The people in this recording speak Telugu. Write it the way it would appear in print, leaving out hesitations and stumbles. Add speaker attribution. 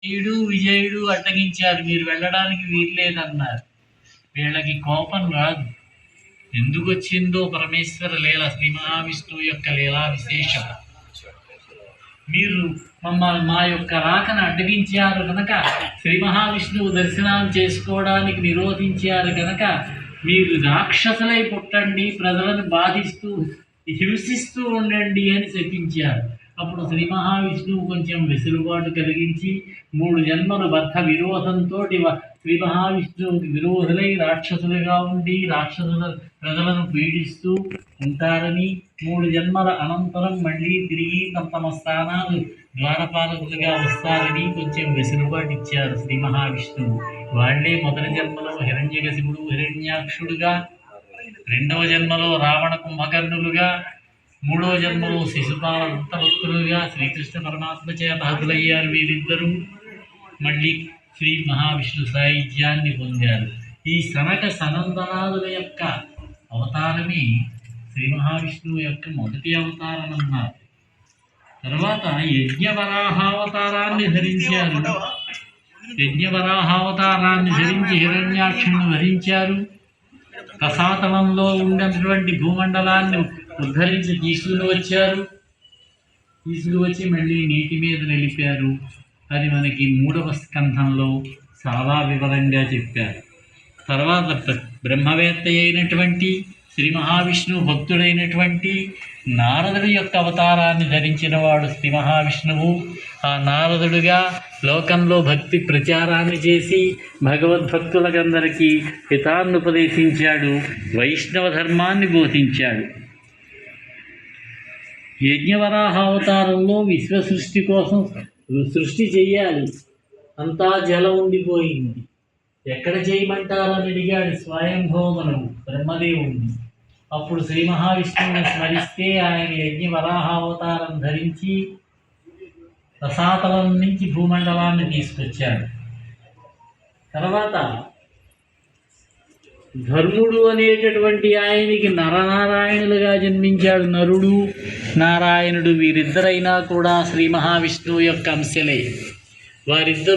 Speaker 1: విజయుడు విజయుడు అడ్డగించారు, మీరు వెళ్ళడానికి వీల్లేదన్నారు. వీళ్ళకి కోపం రాదు. ఎందుకు వచ్చిందో పరమేశ్వర లీల, శ్రీ మహావిష్ణువు యొక్క లీలా విశేషం. మీరు మా యొక్క రాకను అడ్డగించారు కనుక, శ్రీ మహావిష్ణువు దర్శనం చేసుకోవడానికి నిరోధించారు కనుక మీరు రాక్షసులై పుట్టండి, ప్రజలను బాధిస్తూ హింసిస్తూ ఉండండి అని శపించారు. అప్పుడు శ్రీ మహావిష్ణువు కొంచెం వెసులుబాటు కలిగించి 3 జన్మలు బద్ధ విరోధంతో శ్రీ మహావిష్ణువుకి విరోధులై రాక్షసులుగా ఉండి ప్రజలను పీడిస్తూ ఉంటారని, 3 జన్మల అనంతరం మళ్ళీ తిరిగి తమ స్థానాలు ద్వారపాలకులుగా వస్తారని కొంచెం వెసులుబాటు ఇచ్చారు శ్రీ మహావిష్ణువు. వాళ్లే మొదటి జన్మలో హిరణ్యకశిపుడు హిరణ్యాక్షుడుగా, 2వ జన్మలో రావణ కుంభకర్ణులుగా, 3వ జన్మలో శిశుపాల దత్తభక్తులుగా శ్రీకృష్ణ పరమాత్మ చేత హతులయ్యారు. వీరిద్దరూ మళ్ళీ శ్రీ మహావిష్ణు సాయుధ్యాన్ని పొందారు. ఈ సనక సనందనాదుల యొక్క అవతారమే శ్రీ మహావిష్ణువు యొక్క మొదటి అవతారం అన్నారు. తర్వాత యజ్ఞవరాహావతారాన్ని ధరించారు. యజ్ఞవరాహావతారాన్ని ధరించి హిరణ్యాక్షుని వధించారు. రసాతలంలో ఉన్నటువంటి భూమండలాన్ని ఉద్ధరించి తీసుకువచ్చి మళ్ళీ నీటి మీద నిలిపారు. అది మనకి 3వ స్కంధంలో చాలా వివరంగా చెప్పారు. తర్వాత బ్రహ్మవేత్త అయినటువంటి శ్రీ మహావిష్ణువు భక్తుడైనటువంటి నారదుడి యొక్క అవతారాన్ని ధరించిన వాడు శ్రీ మహావిష్ణువు. ఆ నారదుడుగా లోకంలో భక్తి ప్రచారాన్ని చేసి భగవద్భక్తులకందరికీ హితాన్నుపదేశించాడు, వైష్ణవ ధర్మాన్ని బోధించాడు. యజ్ఞవరాహ అవతారంలో విశ్వ సృష్టి కోసం సృష్టి చెయ్యాలి, అంతా జలం ఉండిపోయింది, ఎక్కడ చేయమంటారని అడిగాడు స్వయంభవమను బ్రహ్మదేవుణ్ణి. అప్పుడు శ్రీ మహావిష్ణువుని స్మరిస్తే ఆయన యజ్ఞవరాహావతారం ధరించి రసాతలం నుంచి భూమండలాన్ని తీసుకొచ్చాడు. తర్వాత ధర్ముడు అనేటటువంటి ఆయనకి నరనారాయణులుగా జన్మించాడు. నరుడు నారాయణుడు వీరిద్దరైనా కూడా శ్రీ మహావిష్ణువు యొక్క అంశలే. వారిద్దరూ